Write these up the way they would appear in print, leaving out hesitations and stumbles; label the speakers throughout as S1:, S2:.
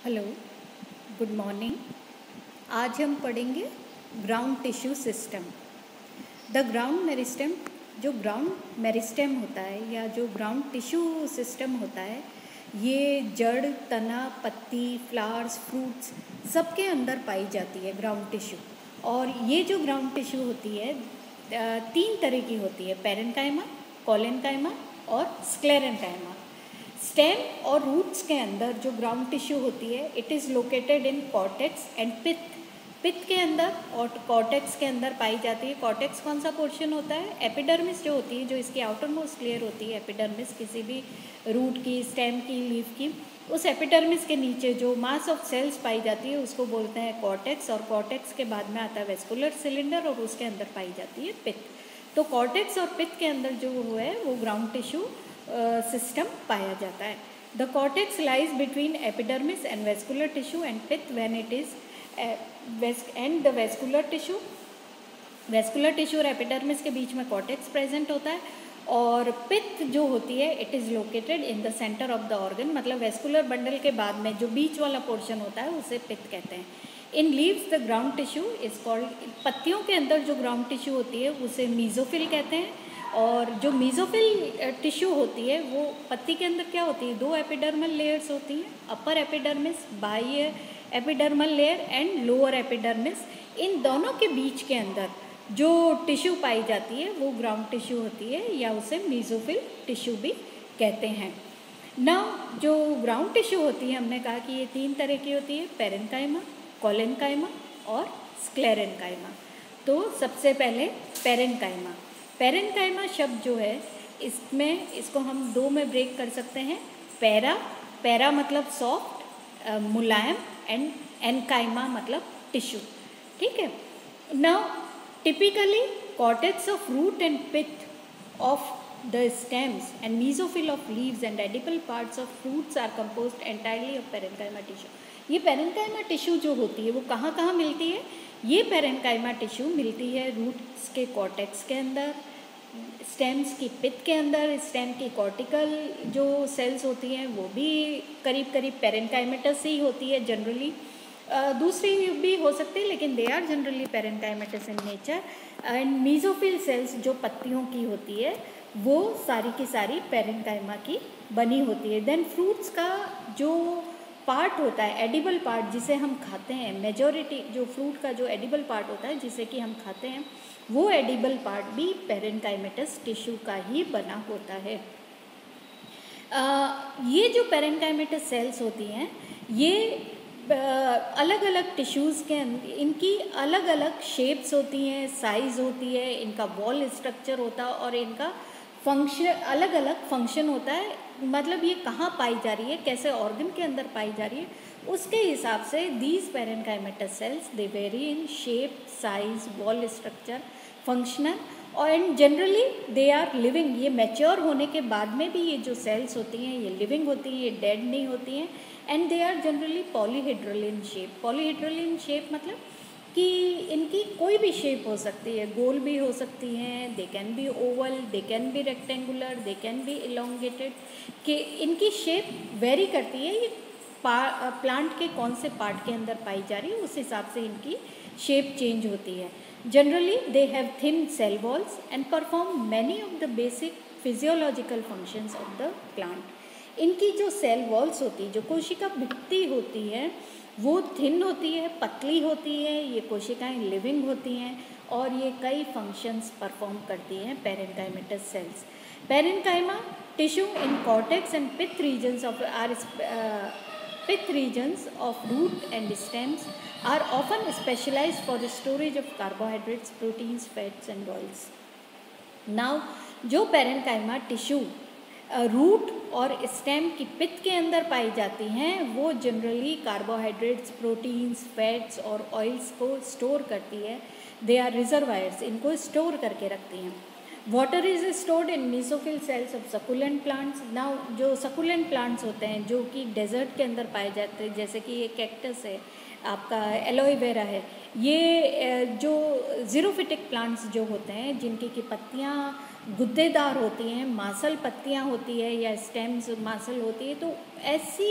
S1: Hello, good morning. आज हम पढ़ेंगे ground tissue system. The ground meristem, जो ग्राउंड मेरिस्टेम होता है या जो ग्राउंड टिश्यू सिस्टम होता है, ये जड़, तना, पत्ती, फ्लावर्स, फ्रूट्स सबके अंदर पाई जाती है ग्राउंड टिश्यू। और ये जो ग्राउंड टिश्यू होती है तीन तरह की होती है, पेरेन्काइमा, कोलेन्काइमा और स्क्लेरेन्काइमा। स्टेम और रूट्स के अंदर जो ग्राउंड टिश्यू होती है, it is located in cortex and पित्त के अंदर और कॉर्टेक्स के अंदर पाई जाती है। कॉर्टेक्स कौन सा पोर्शन होता है? एपिडर्मिस जो होती है, जो इसकी आउटर मोस्ट लेयर होती है, एपिडर्मिस किसी भी रूट की, स्टेम की, लीफ की, उस एपिडर्मिस के नीचे जो मास ऑफ सेल्स पाई जाती है उसको बोलते हैं कॉर्टेक्स। और कॉर्टेक्स के बाद में आता है वेस्कुलर सिलेंडर और उसके अंदर पाई जाती है पित्त। तो कॉर्टेक्स और पित्त के अंदर जो है वो ग्राउंड टिश्यू सिस्टम पाया जाता है। The cortex lies between epidermis and vascular tissue and pith when it is and the vascular tissue और एपिडर्मिस के बीच में कॉर्टेक्स प्रेजेंट होता है। और पित्त जो होती है, it is located in the centre of the organ, मतलब वेस्कुलर बंडल के बाद में जो बीच वाला पोर्शन होता है उसे पित्त कहते हैं। In leaves the ground tissue is called, पत्तियों के अंदर जो ग्राउंड टिश्यू होती है उसे मीजोफिल कहते हैं। और जो मीजोफिल टिश्यू होती है वो पत्ती के अंदर क्या होती है? दो एपिडर्मल लेयर्स होती हैं, अपर एपिडर्मिस, बाह्य epidermal layer and lower epidermis. इन दोनों के बीच के अंदर जो टिश्यू पाई जाती है वो ग्राउंड टिश्यू होती है या उसे मीजोफिल टिश्यू भी कहते हैं। नाउ जो ग्राउंड टिश्यू होती है, हमने कहा कि ये तीन तरह की होती है, पेरेन्काइमा, कोलेन्काइमा और स्क्लेरेन्काइमा। तो सबसे पहले पेरेन्काइमा। पेरेन्काइमा शब्द जो है, इसको हम दो में ब्रेक कर सकते हैं। पैरा मतलब सॉफ्ट, मुलायम, एंड एनकाइमा मतलब टिश्यू। ठीक है। Now typically cortex of root and pith of the stems and mesophyll of leaves and edible parts of fruits are composed entirely of parenchyma tissue। ये parenchyma tissue जो होती है वो कहाँ कहाँ मिलती है? ये पेरेन्काइमा टिश्यू मिलती है रूट्स के कॉर्टेक्स के अंदर, स्टेम्स की पित्त के अंदर, स्टेम की कॉर्टिकल जो सेल्स होती हैं वो भी करीब करीब पेरेन्काइमेटस ही होती है जनरली। दूसरी भी हो सकती है लेकिन they are generally parenchymatous in nature. And mesophyll cells जो पत्तियों की होती है वो सारी की सारी पेरेन्काइमा की बनी होती है। देन फ्रूट्स का जो पार्ट होता है, एडिबल पार्ट जिसे हम खाते हैं, मेजॉरिटी जो फ्रूट का जो एडिबल पार्ट होता है जिसे कि हम खाते हैं, वो एडिबल पार्ट भी पेरेन्काइमेटस टिश्यू का ही बना होता है। ये जो पेरेन्काइमेटस सेल्स होती हैं ये अलग अलग टिश्यूज़ के इनकी अलग अलग शेप्स होती हैं, साइज़ होती है, इनका वॉल स्ट्रक्चर होता है और इनका फंक्शन अलग अलग फंक्शन होता है। मतलब ये कहाँ पाई जा रही है, कैसे ऑर्गन के अंदर पाई जा रही है, उसके हिसाब से these parenchymatous cells they vary in shape, size, wall structure, functional and generally they are living. ये मैच्योर होने के बाद में भी ये जो सेल्स होती हैं ये लिविंग होती हैं, ये डेड नहीं होती हैं। And they are generally polyhedral in shape. Polyhedral in shape मतलब कि इनकी कोई भी शेप हो सकती है, गोल भी हो सकती हैं, they can be oval, they can be rectangular, they can be elongated, कि इनकी शेप वेरी करती है। ये प्लांट के कौन से पार्ट के अंदर पाई जा रही है उस हिसाब से इनकी शेप चेंज होती है। Generally they have thin cell walls and perform many of the basic physiological functions of the plant. इनकी जो सेल वॉल्स होती है, जो कोशिका भित्ति होती है, वो थिन होती है, पतली होती है। ये कोशिकाएं लिविंग होती हैं और ये कई फंक्शंस परफॉर्म करती हैं parenchymatous cells. Parenchyma tissue in cortex and pith regions of root and stems are often specialized for the storage of carbohydrates, proteins, fats and oils. Now जो पेरेन्काइमा टिश्यू रूट और stem की pith के अंदर पाई जाती हैं वो generally carbohydrates, proteins, fats और ऑयल्स को स्टोर करती है। दे आर रिजर्वायर्स, इनको स्टोर करके रखती हैं। Water is stored in mesophyll cells of succulent plants. Now जो सकुलेंट प्लांट्स होते हैं जो कि डेजर्ट के अंदर पाए जाते हैं, जैसे कि ये कैक्टस है, आपका एलोवेरा है, ये जो जीरोफिटिक प्लांट्स जो होते हैं जिनकी की पत्तियाँ गुद्देदार होती हैं, मांसल पत्तियाँ होती है या स्टेम्स मांसल होती है, तो ऐसी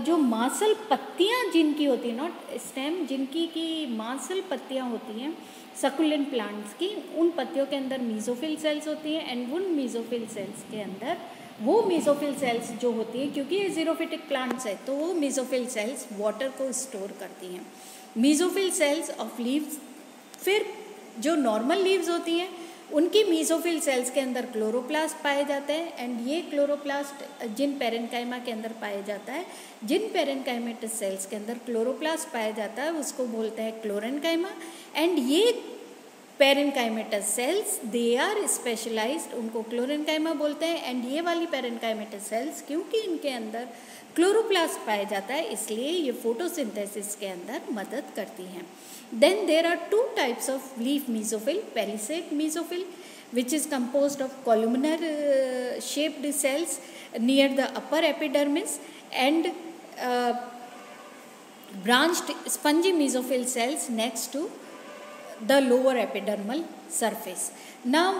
S1: जो मांसल पत्तियाँ जिनकी होती है, नॉट स्टेम, जिनकी की मांसल पत्तियाँ होती हैं सकुलेंट प्लांट्स की, उन पत्तियों के अंदर मीजोफिल सेल्स होती हैं। एंड उन मीजोफिल सेल्स के अंदर वो मीजोफिल सेल्स जो होती हैं, क्योंकि ये जीरोफिटिक प्लांट्स है, तो वो मीजोफिल सेल्स वाटर को स्टोर करती हैं। मीजोफिल सेल्स ऑफ लीव्स, फिर जो नॉर्मल लीव्स होती हैं उनकी मीजोफिल सेल्स के अंदर क्लोरोप्लास्ट पाए जाते हैं। एंड ये क्लोरोप्लास्ट जिन पेरेन्काइमा के अंदर पाया जाता है, जिन पेरेन्काइमेटस सेल्स के अंदर क्लोरोप्लास्ट पाया जाता है उसको बोलते हैं क्लोरेन्काइमा। एंड ये पेरेन्काइमेटस सेल्स दे आर स्पेशलाइज्ड, उनको क्लोरेन्काइमा बोलते हैं। एंड ये वाली पेरेन्काइमेटस सेल्स क्योंकि इनके अंदर क्लोरोप्लास्ट पाया जाता है, इसलिए ये फोटोसिंथेसिस के अंदर मदद करती हैं। Then there are two types of leaf mesophil, palisade mesophil, which is composed of columnar shaped cells near the upper epidermis, and branched spongy mesophil cells next to the lower epidermal surface. Now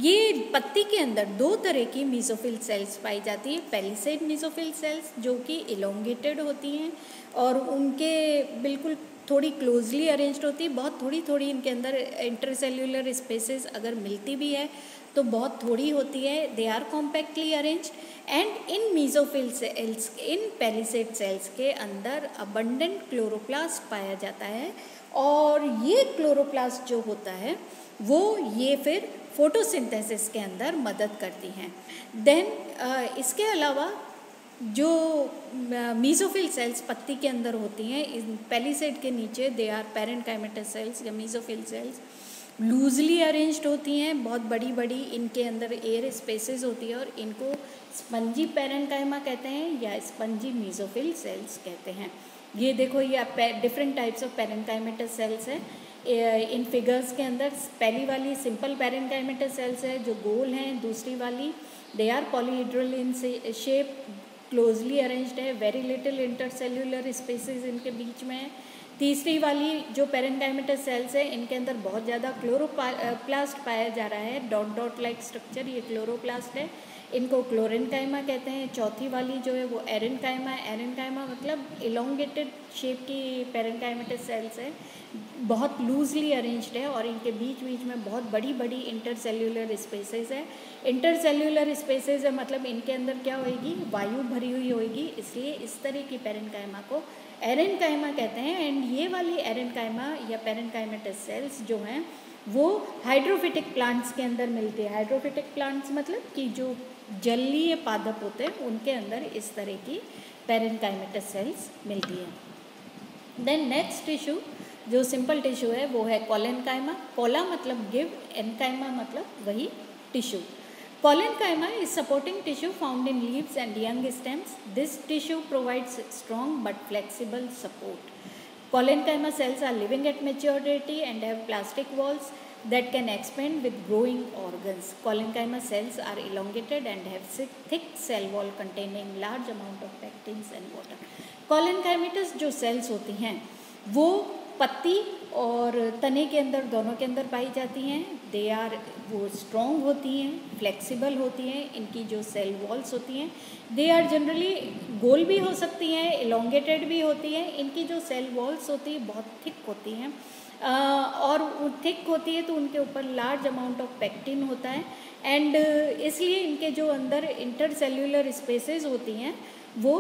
S1: ये पत्ती के अंदर दो तरह की mesophyll cells पाई जाती है। Palisade mesophyll cells जो कि इलोंगेटेड होती हैं और उनके बिल्कुल थोड़ी क्लोजली अरेंज्ड होती है, बहुत थोड़ी थोड़ी इनके अंदर इंटरसेल्यूलर स्पेसेस अगर मिलती भी है तो बहुत थोड़ी होती है। They are compactly arranged. And in mesophyll cells, in palisade cells के अंदर अबंडेंट क्लोरोप्लास्ट पाया जाता है, और ये क्लोरोप्लास्ट जो होता है वो ये फिर फोटोसिंथेसिस के अंदर मदद करती हैं। देन इसके अलावा जो मीजोफिल सेल्स पत्ती के अंदर होती हैं, इन पैलिसेड के नीचे दे आर पेरेन्काइमेटस सेल्स या मीजोफिल सेल्स लूजली अरेंज्ड होती हैं, बहुत बड़ी बड़ी इनके अंदर एयर स्पेसेस होती है, और इनको स्पंजी पेरेन्काइमा कहते हैं या स्पंजी मीजोफिल सेल्स कहते हैं। ये देखो, ये डिफरेंट टाइप्स ऑफ पेरेन्काइमेटस सेल्स है इन फिगर्स के अंदर। पहली वाली सिंपल पेरेन्काइमेटस सेल्स है जो गोल हैं, दूसरी वाली they are polyhedral in shape, closely arranged है, वेरी लिटिल इंटरसेल्यूलर स्पेसेस इनके बीच में है। तीसरी वाली जो पेरेन्काइमेटस सेल्स है इनके अंदर बहुत ज़्यादा क्लोरोप्लास्ट पाया जा रहा है, डॉट डॉट लाइक स्ट्रक्चर, ये क्लोरोप्लास्ट है, इनको क्लोरेन्काइमा कहते हैं। चौथी वाली जो है वो एरेन्काइमा है। एरेन्काइमा मतलब इलोंगेटेड शेप की पेरेन्काइमेटस सेल्स है, बहुत लूजली अरेंज्ड है, और इनके बीच बीच में बहुत बड़ी बड़ी इंटरसेल्यूलर स्पेसेस है। इंटरसेल्यूलर स्पेसेस है मतलब इनके अंदर क्या होएगी, वायु भरी हुई होएगी, इसलिए इस तरह की पेरेन्काइमा को एरेन्काइमा कहते हैं। एंड ये वाली एरेन्काइमा या पेरेन्काइमेटस सेल्स जो हैं वो हाइड्रोफिटिक प्लांट्स के अंदर मिलती है। हाइड्रोफिटिक प्लांट्स मतलब कि जो जलीय पादप होते हैं उनके अंदर इस तरह की पेरेन्काइमेटस सेल्स मिलती है। देन नेक्स्ट टिश्यू जो सिंपल टिश्यू है वो है कोलेन्काइमा। कोला मतलब गिव, एन्काइमा मतलब वही tissue. Collenchyma is supporting tissue found in leaves and young stems. This tissue provides strong but flexible support. Collenchyma cells are living at maturity and have plastic walls that can expand with growing organs. Collenchyma cells are elongated and have thick cell wall containing large amount of pectins and water. Collenchymatous जो cells होती हैं वो पत्ती और तने के अंदर, दोनों के अंदर पाई जाती हैं। दे आर, वो स्ट्रॉन्ग होती हैं, फ्लेक्सिबल होती हैं, इनकी जो सेल वॉल्स होती हैं दे आर जनरली गोल भी हो सकती हैं, इलोंगेटेड भी होती हैं। इनकी जो सेल वॉल्स होती है बहुत थिक होती हैं, और थिक होती है तो उनके ऊपर लार्ज अमाउंट ऑफ पेक्टिन होता है। एंड इसलिए इनके जो अंदर इंटरसेल्यूलर स्पेसेस होती हैं वो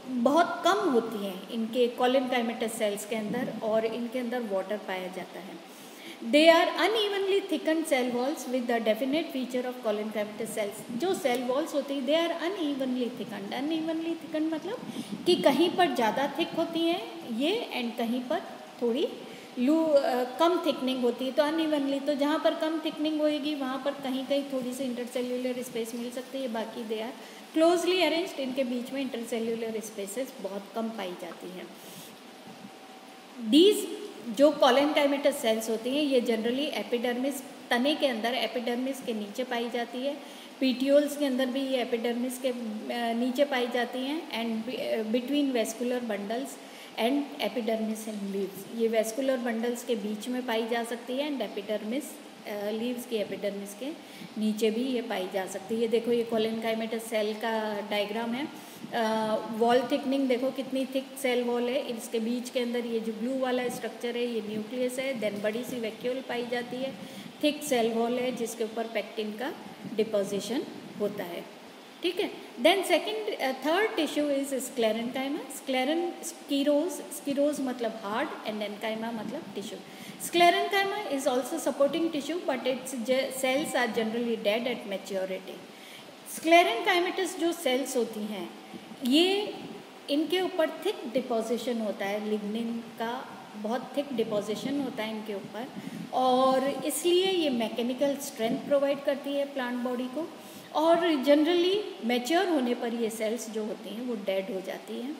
S1: बहुत कम होती हैं इनके कोलेन्काइमेटस सेल्स के अंदर, और इनके अंदर वाटर पाया जाता है। They are unevenly thickened cell walls with the definite feature of collenchymatous cells. जो सेल वॉल्स होती है they are unevenly thickened. Unevenly thickened मतलब कि कहीं पर ज़्यादा थिक होती हैं ये, एंड कहीं पर थोड़ी कम थिकनिंग होती है। तो अनइवनली, तो जहाँ पर कम थिकनिंग होएगी वहाँ पर कहीं कहीं थोड़ी सी इंटरसेल्यूलर स्पेस मिल सकती है, बाकी दे आर क्लोजली अरेंज्ड, इनके बीच में इंटरसेल्यूलर स्पेसेस बहुत कम पाई जाती हैं। डीज जो कोलेन्काइमेटस सेल्स होती हैं ये जनरली एपिडर्मिस, तने के अंदर एपिडर्मिस के नीचे पाई जाती है। पीटियोल्स के अंदर भी ये एपिडर्मिस के नीचे पाई जाती हैं। And between vascular bundles and epidermis and leaves, ये वेस्कुलर बंडल्स के बीच में पाई जा सकती है, एंड एपिडर्मिस लीव्स की एपिडर्मिस के नीचे भी ये पाई जा सकती है। ये देखो, ये कोलेनकाइमेटस सेल का डायग्राम है। वॉल थिकनिंग देखो कितनी थिक सेल वॉल है, इसके बीच के अंदर ये जो ब्लू वाला स्ट्रक्चर है ये न्यूक्लियस है। देन बड़ी सी वैक्यूल पाई जाती है, थिक सेल वॉल है जिसके ऊपर पेक्टिन का डिपोजिशन होता है। ठीक है। Then third tissue is sclerenchyma. स्कीरोज मतलब हार्ड एंड एनकाइमा मतलब tissue. Sclerenchyma is also supporting tissue but its cells are generally dead at maturity. Sclerenchymatous जो सेल्स होती हैं ये इनके ऊपर थिक डिपोजिशन होता है, लिग्निन का बहुत थिक डिपोजिशन होता है इनके ऊपर, और इसलिए ये मैकेनिकल स्ट्रेंथ प्रोवाइड करती है प्लांट बॉडी को। और जनरली मैच्योर होने पर ये सेल्स जो होती हैं वो डेड हो जाती हैं,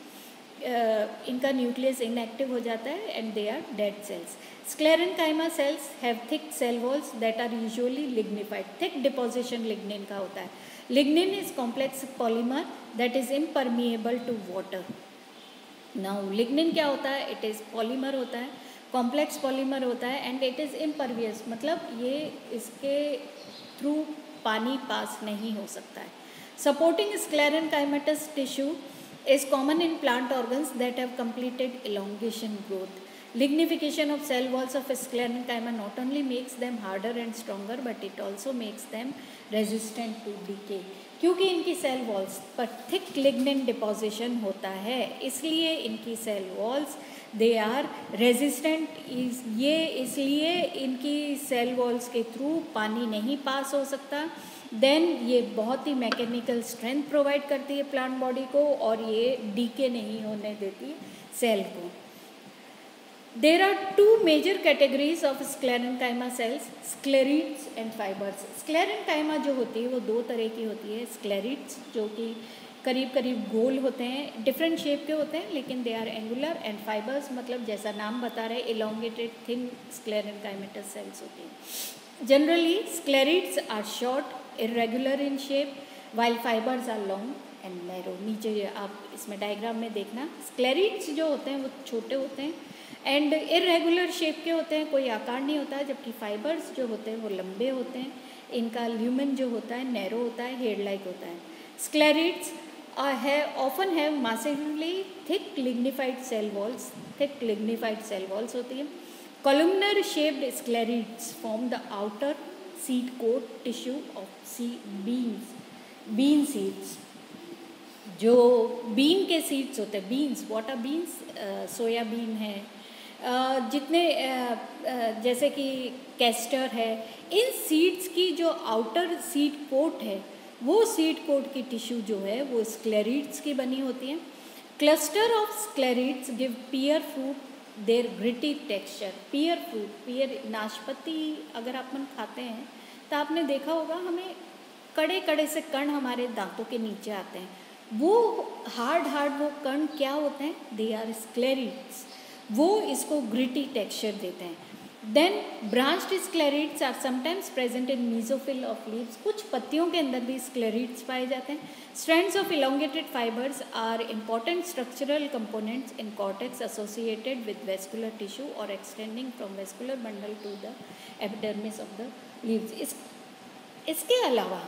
S1: इनका न्यूक्लियस इनएक्टिव हो जाता है and they are dead cells. Sclerenchyma cells have thick cell walls that are usually lignified. Thick deposition lignin का होता है। Lignin is complex polymer that is impermeable to water. Now lignin क्या होता है? It is polymer होता है, complex polymer होता है एंड इट इज़ इम्परवियस, मतलब ये इसके थ्रू पानी पास नहीं हो सकता है। Supporting sclerenchymatous tissue is common in plant organs that have completed elongation growth. Lignification of cell walls of sclerenchyma not only makes them harder and stronger but it also makes them resistant to decay. क्योंकि इनकी cell walls पर thick lignin deposition होता है इसलिए इनकी cell walls they are resistant. इसलिए इनकी cell walls के थ्रू पानी नहीं पास हो सकता। देन ये बहुत ही मैकेनिकल स्ट्रेंथ प्रोवाइड करती है प्लांट बॉडी को और ये डीके नहीं होने देती सेल को। There are two major categories of sclerenchyma cells, sclereids and fibres. Sclerenchyma जो होती है वो दो तरह की होती है। स्क्लेरिड्स जो कि करीब करीब गोल होते हैं, डिफरेंट शेप के होते हैं लेकिन they are angular, and fibres मतलब जैसा नाम बता रहे इलोंगेटेड थिन स्क्लेरेनकाइमेटस सेल्स होती हैं। Generally sclereids are short irregular in shape while fibers are long and narrow। नीचे आप इसमें डायग्राम में देखना, स्क्लेरिड्स जो होते हैं वो छोटे होते हैं एंड इरेगुलर शेप के होते हैं, कोई आकार नहीं होता है, जबकि फाइबर्स जो होते हैं वो लंबे होते हैं, इनका ल्यूमेन जो होता है नैरो होता है, हेड लाइक होता है। स्क्लेरिड्स often have massively thick lignified cell walls, thick lignified cell walls होती है। columnar shaped sclerids form the outer seed coat tissue of bean seeds। जो बीन के सीड्स होते हैं, beans, what are beans, soybean है, जितने जैसे कि कैस्टर है, इन सीड्स की जो आउटर सीड कोट है वो सीड कोट की टिश्यू जो है वो स्क्लेरिड्स की बनी होती है। Cluster of sclereids give pear fruit their gritty texture. Pear fruit, pear नाशपाती अगर अपन खाते हैं तो आपने देखा होगा हमें कड़े कड़े से कण हमारे दांतों के नीचे आते हैं, वो हार्ड वो कण क्या होते हैं? दे आर स्क्लेरिड्स, वो इसको ग्रिटी टेक्सचर देते हैं। Then branched sclereids are sometimes present in mesophyll of leaves. कुछ पत्तियों के अंदर भी स्क्लेरिड्स पाए जाते हैं। Strands of elongated fibres are important structural components in cortex associated with vascular tissue और extending from vascular bundle to the epidermis of the leaves. इसके अलावा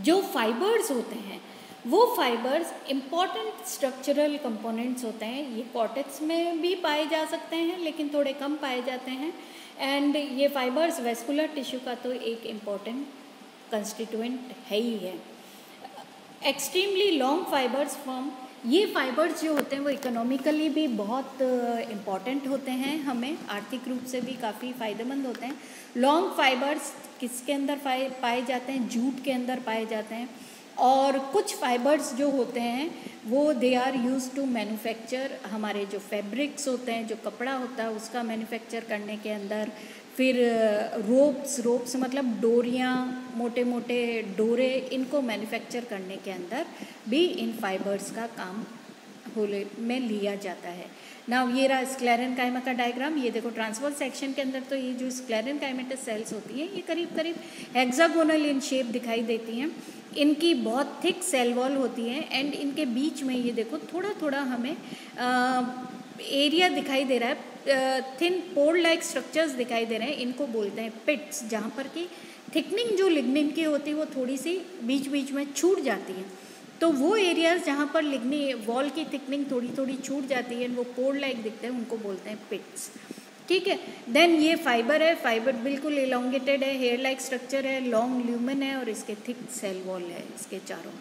S1: जो फाइबर्स होते हैं वो फाइबर्स इम्पॉर्टेंट स्ट्रक्चरल कंपोनेंट्स होते हैं। ये कॉर्टेक्स में भी पाए जा सकते हैं लेकिन थोड़े कम पाए जाते हैं, एंड ये फाइबर्स वेस्कुलर टिश्यू का तो एक इम्पॉर्टेंट कंस्टिट्यूएंट है ही है। एक्सट्रीमली लॉन्ग फाइबर्स फॉर्म, ये फाइबर्स जो होते हैं वो इकोनॉमिकली भी बहुत इम्पॉर्टेंट होते हैं, हमें आर्थिक रूप से भी काफ़ी फ़ायदेमंद होते हैं। लॉन्ग फाइबर्स किसके अंदर पाए जाते हैं? जूट के अंदर पाए जाते हैं। और कुछ फाइबर्स जो होते हैं वो they are use to manufacture, हमारे जो फैब्रिक्स होते हैं, जो कपड़ा होता है उसका मैन्युफैक्चर करने के अंदर, फिर रोप्स मतलब डोरियाँ, मोटे मोटे डोरे, इनको मैन्युफैक्चर करने के अंदर भी इन फाइबर्स का काम में लिया जाता है। नाउ ये रहा स्क्लेरेनकाइमा का डायग्राम। ये देखो ट्रांसवर्स सेक्शन के अंदर तो ये जो स्क्लेरेनकाइमेटस सेल्स होती हैं ये करीब करीब हेक्सागोनल इन शेप दिखाई देती हैं। इनकी बहुत थिक सेल वॉल होती है एंड इनके बीच में ये देखो थोड़ा थोड़ा हमें एरिया दिखाई दे रहा है थिन पोर लाइक स्ट्रक्चर्स दिखाई दे रहे हैं, इनको बोलते हैं पिट्स, जहाँ पर कि थिकनिंग जो लिग्निन की होती है वो थोड़ी सी बीच बीच में छूट जाती है। तो वो एरियाज जहाँ पर लिग्नी वॉल की थिकनिंग थोड़ी थोड़ी छूट जाती है, वो पोर लाइक दिखते हैं, उनको बोलते हैं पिट्स। ठीक है, देन ये फाइबर है, फाइबर बिल्कुल इलोंगेटेड है, हेयर लाइक स्ट्रक्चर है, लॉन्ग ल्यूमन है और इसके थिक सेल वॉल है इसके चारों।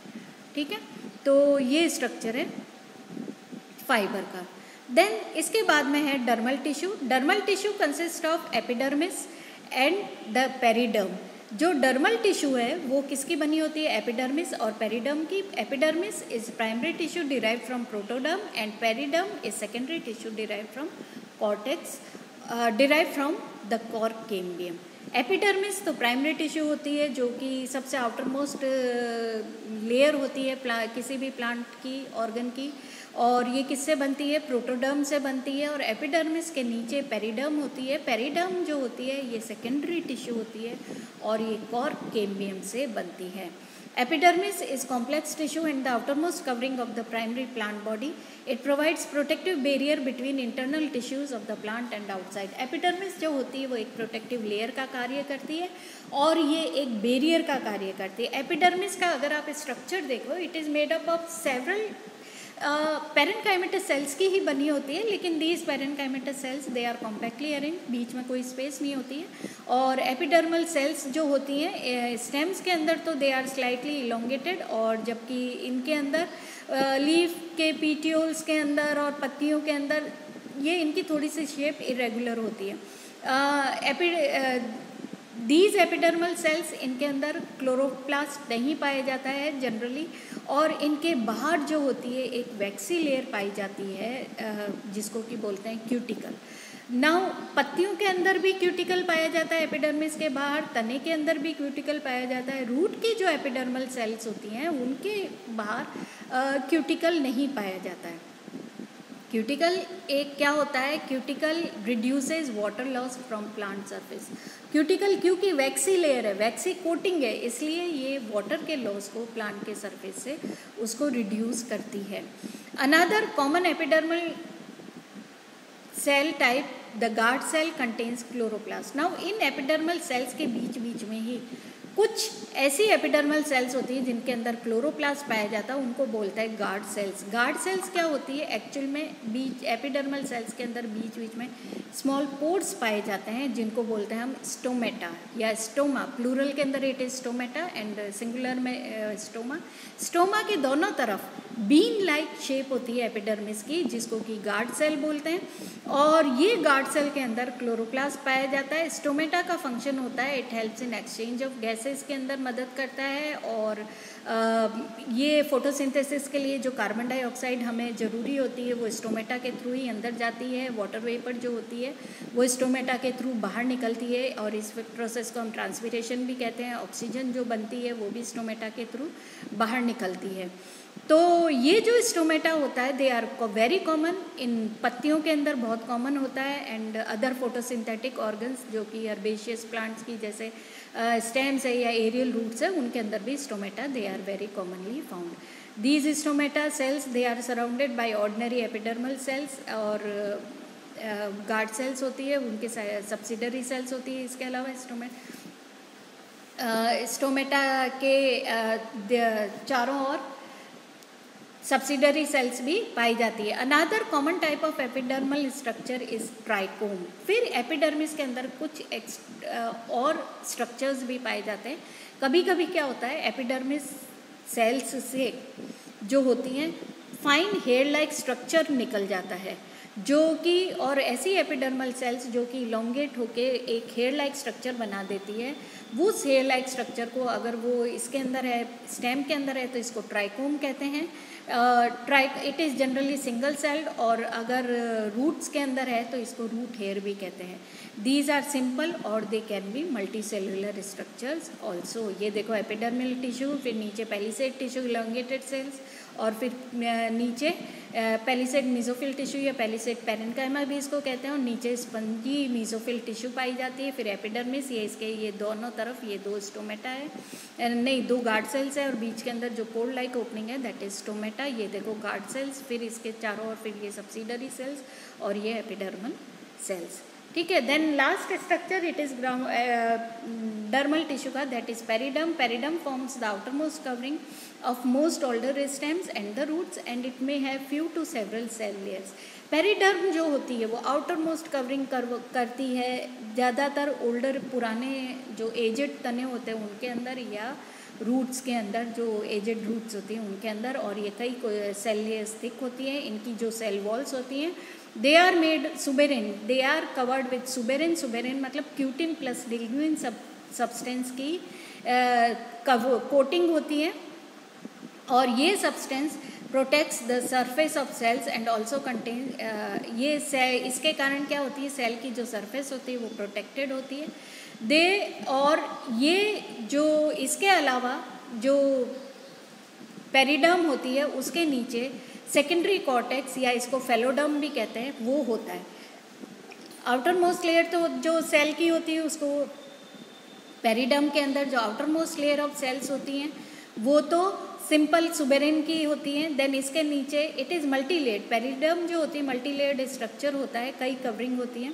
S1: ठीक है, तो ये स्ट्रक्चर है फाइबर का। देन इसके बाद में है dermal tissue. Dermal tissue consist of epidermis and the periderm. जो डर्मल टिश्यू है वो किसकी बनी होती है, एपिडर्मिस और पेरिडर्म की। Epidermis is primary tissue derive from protoderm and periderm is secondary tissue derive from cortex, derive from the cork cambium. Epidermis तो प्राइमरी टिश्यू होती है जो कि सबसे आउटर मोस्ट लेयर होती है किसी भी प्लांट की, ऑर्गन की, और ये किससे बनती है, प्रोटोडर्म से बनती है। और एपिडर्मिस के नीचे पेरिडर्म होती है। पेरिडर्म जो होती है ये सेकेंडरी टिश्यू होती है और ये कॉर्क कैम्बियम से बनती है। Epidermis is complex tissue and the outermost covering of the primary plant body. It provides protective barrier between internal tissues of the plant and outside. Epidermis जो होती है वो एक protective layer का कार्य करती है और ये एक barrier का कार्य करती है। Epidermis का अगर आप structure देखो, it is made up of several parenchymatous cells की ही बनी होती है, लेकिन these parenchymatous cells they are compactly arrange, बीच में कोई स्पेस नहीं होती है। और एपिडर्मल सेल्स जो होती हैं स्टेम्स के अंदर तो दे आर स्लाइटली इलोंगेटेड, और जबकि इनके अंदर लीफ के पीटियोल्स के अंदर और पत्तियों के अंदर ये इनकी थोड़ी सी शेप इरेगुलर होती है। दीज एपिडर्मल सेल्स, इनके अंदर क्लोरोप्लास्ट नहीं पाया जाता है जनरली, और इनके बाहर जो होती है एक वैक्सी लेयर पाई जाती है जिसको कि बोलते हैं क्यूटिकल। नाउ पत्तियों के अंदर भी क्यूटिकल पाया जाता है एपिडर्मिस के बाहर, तने के अंदर भी क्यूटिकल पाया जाता है। रूट की जो एपिडर्मल सेल्स होती हैं उनके बाहर क्यूटिकल नहीं पाया जाता है। क्यूटिकल एक क्या होता है, cuticle reduces water loss from plant surface. Cuticle क्योंकि वैक्सी लेयर है, वैक्सी कोटिंग है, इसलिए ये वाटर के लॉस को प्लांट के सरफेस से उसको रिड्यूस करती है। Another common epidermal cell type the guard cell contains chloroplast. Now in epidermal cells के बीच बीच में ही कुछ ऐसी एपिडर्मल सेल्स होती हैं जिनके अंदर क्लोरोप्लास्ट पाया जाता है, उनको बोलता है गार्ड सेल्स। गार्ड सेल्स क्या होती है, एक्चुअल में बीच एपिडर्मल सेल्स के अंदर बीच बीच में स्मॉल पोर्स पाए जाते हैं जिनको बोलते हैं हम स्टोमेटा या स्टोमा। प्लूरल के अंदर it is stomata and singular में स्टोमा। स्टोमा के दोनों तरफ बीन लाइक शेप होती है एपिडर्मिस की, जिसको कि गार्ड सेल बोलते हैं, और ये गार्ड सेल के अंदर क्लोरोप्लास्ट पाया जाता है। स्टोमेटा का फंक्शन होता है it helps in exchange of gases के अंदर मदद करता है, और ये फोटोसिंथेसिस के लिए जो कार्बन डाइऑक्साइड हमें ज़रूरी होती है वो स्टोमेटा के थ्रू ही अंदर जाती है। वाटर वेपर जो होती है वो स्टोमेटा के थ्रू बाहर निकलती है, और इस प्रोसेस को हम ट्रांसपिरेशन भी कहते हैं। ऑक्सीजन जो बनती है वो भी स्टोमेटा के थ्रू बाहर निकलती है। तो ये जो स्टोमेटा होता है दे आर वेरी कॉमन, इन पत्तियों के अंदर बहुत कॉमन होता है, एंड अदर फोटोसिंथेटिक ऑर्गन्स जो कि हर्बेशियस प्लांट्स की जैसे स्टेम्स है या एरियल रूट्स है उनके अंदर भी stomata they are very commonly found. These stomata cells they are surrounded by ordinary epidermal cells, और गार्ड सेल्स होती है, उनके सब्सिडरी सेल्स होती है। इसके अलावा स्टोमेटा के चारों ओर सब्सिडरी सेल्स भी पाई जाती है। Another common type of epidermal structure is trichome. फिर एपिडर्मिस के अंदर कुछ और स्ट्रक्चर्स भी पाए जाते हैं। कभी कभी क्या होता है एपिडर्मिस सेल्स से जो होती हैं फाइन हेयर लाइक स्ट्रक्चर निकल जाता है, जो कि और ऐसी एपिडर्मल सेल्स जो कि इलोंगेट होके एक हेयर लाइक स्ट्रक्चर बना देती है। वो हेयर लाइक स्ट्रक्चर को अगर वो इसके अंदर है, स्टेम के अंदर है, तो इसको ट्राइकोम कहते हैं। It is generally single celled, और अगर रूट्स के अंदर है तो इसको रूट हेयर भी कहते हैं। दीज आर सिंपल और they can be multi cellular structures also. ये देखो एपिडर्मल टिश्यू, फिर नीचे पेलिसेड टिश्यू, इलोंगेटेड सेल्स, और फिर नीचे पेलिसेड मीजोफिल टिश्यू या पेलिसेड पेरेन्काइमा भी इसको कहते हैं, और नीचे स्पंजी मीजोफिल टिश्यू पाई जाती है। फिर एपिडर्मिस, ये इसके ये दोनों तरफ ये दो स्टोमेटा है, नहीं दो गार्ड सेल्स है, और बीच के अंदर जो पोर लाइक ओपनिंग है दैट इज स्टोमेटा। ये देखो गार्ड सेल्स, फिर इसके चारों ओर फिर ये सब्सिडरी सेल्स, और ये एपिडर्मल cells. ठीक है. Then last structure it is dermal tissue का, that is periderm. Periderm forms the outermost covering of most older stems and the roots, and it may have few to several cell layers. Periderm जो होती है वो outer most covering करती है ज़्यादातर older पुराने जो एजेड तने होते हैं उनके अंदर, या रूट्स के अंदर जो एजेड रूट्स होती हैं उनके अंदर, और ये कई सेल लेयर्स थिक होती हैं. इनकी जो सेल वॉल्स होती हैं they are made suberin, they are covered with suberin. Suberin मतलब क्यूटिन प्लस लिग्निन सब्सटेंस की कोटिंग होती है, और ये substance protects the surface of cells and also contain ये सेल, इसके कारण क्या होती है सेल की जो सरफेस होती है वो प्रोटेक्टेड होती है. और ये जो इसके अलावा जो पेरिडर्म होती है उसके नीचे सेकेंडरी कॉर्टेक्स या इसको फेलोडर्म भी कहते हैं वो होता है. आउटर मोस्ट लेयर तो जो सेल की होती है उसको पेरिडर्म के अंदर जो outer most layer of cells होती हैं वो तो सिंपल सुबेरिन की होती हैं. देन इसके नीचे it is multi layered. Periderm जो होती है मल्टी लेयर्ड स्ट्रक्चर होता है, कई कवरिंग होती हैं,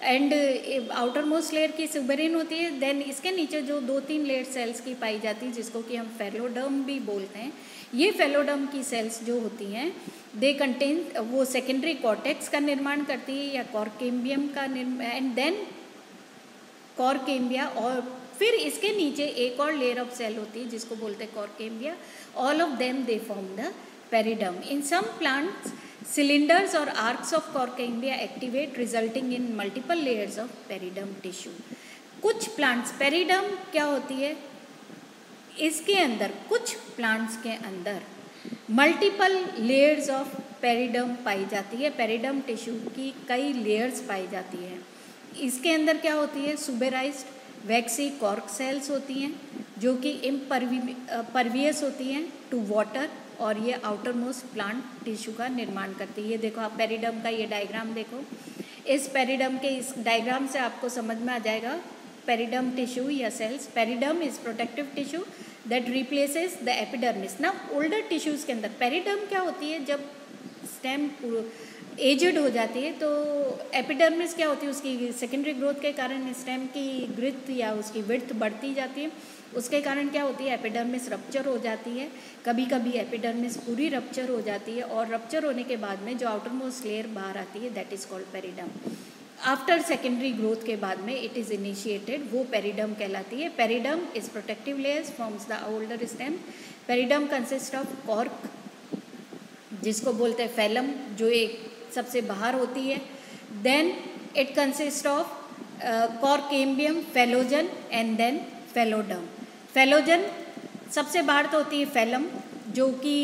S1: एंड आउटर मोस्ट लेयर की सुबेरिन होती है. देन इसके नीचे जो 2-3 लेयर सेल्स की पाई जाती है जिसको कि हम फेलोडर्म भी बोलते हैं. ये फेलोडर्म की सेल्स जो होती हैं दे कंटेन, वो सेकेंडरी कॉर्टेक्स का निर्माण करती है या कॉर्केम्बियम का निर्माण, एंड देन कॉर्केम्बिया, और फिर इसके नीचे एक और लेयर ऑफ सेल होती है जिसको बोलते हैं cork cambia. All of them they form the periderm. In some plants cylinders or arcs of Corkembia activate resulting in multiple layers of periderm tissue. कुछ प्लांट्स, पेरिडर्म क्या होती है इसके अंदर, कुछ प्लांट्स के अंदर मल्टीपल लेयर्स ऑफ पेरिडर्म पाई जाती है. पेरिडर्म टिश्यू की कई लेयर्स पाई जाती है. इसके अंदर क्या होती है सुबेराइज्ड वैक्सी कॉर्क सेल्स होती हैं जो कि इम्परवियस होती हैं टू वाटर, और ये आउटर मोस्ट प्लांट टिश्यू का निर्माण करती है. ये देखो आप पेरिडर्म का ये डायग्राम देखो. इस पेरिडर्म के इस डायग्राम से आपको समझ में आ जाएगा पेरिडर्म टिश्यू या cells. Periderm is protective tissue that replaces the epidermis. ना ओल्डर टिश्यूज़ के अंदर पेरिडर्म क्या होती है, जब स्टेम एजेड हो जाती है तो एपिडर्मिस क्या होती है उसकी सेकेंडरी ग्रोथ के कारण स्टेम की ग्रोथ या उसकी विड्थ बढ़ती जाती है. उसके कारण क्या होती है एपिडर्मिस रप्चर हो जाती है. कभी कभी एपिडर्मिस पूरी रप्चर हो जाती है, और रप्चर होने के बाद में जो आउटर मोस्ट लेयर बाहर आती है that is called periderm. After secondary growth के बाद में इट इज़ इनिशिएटेड, वो पेरिडर्म कहलाती है. Periderm is protective layers forms the older stem. Periderm consist of cork जिसको बोलते हैं फैलम जो एक सबसे बाहर होती है. Then it consist of cork cambium, phellogen and then phelloderm. Phellogen सबसे बाहर तो होती है फैलम जो कि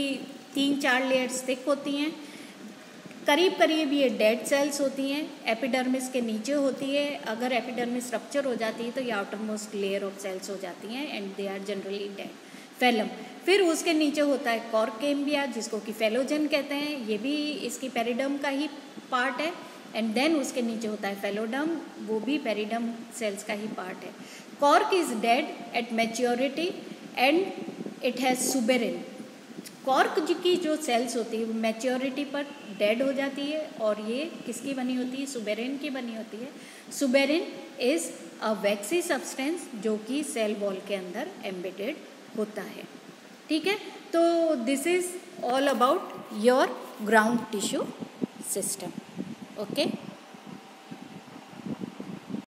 S1: 3-4 लेयर्स थिक होती हैं. करीब करीब ये डेड सेल्स होती हैं, एपिडर्मिस के नीचे होती है. अगर एपिडर्मिस रप्चर हो जाती है तो ये outer most layer of cells हो जाती हैं and they are generally dead. Phellem. फिर उसके नीचे होता है कॉर्केम्बिया जिसको कि फेलोजन कहते हैं, ये भी इसकी पेरिडर्म का ही पार्ट है. एंड देन उसके नीचे होता है फेलोडर्म, वो भी पेरिडर्म सेल्स का ही पार्ट है. Cork is dead at maturity and it has suberin. Cork की जो सेल्स होती है वो मैच्योरिटी पर डेड हो जाती है, और ये किसकी बनी होती है सुबेरिन की बनी होती है. Suberin is a vaccine substance जो कि सेल वॉल के अंदर एम्बेडेड होता है. ठीक है, तो this is all about your ground tissue system. Okay.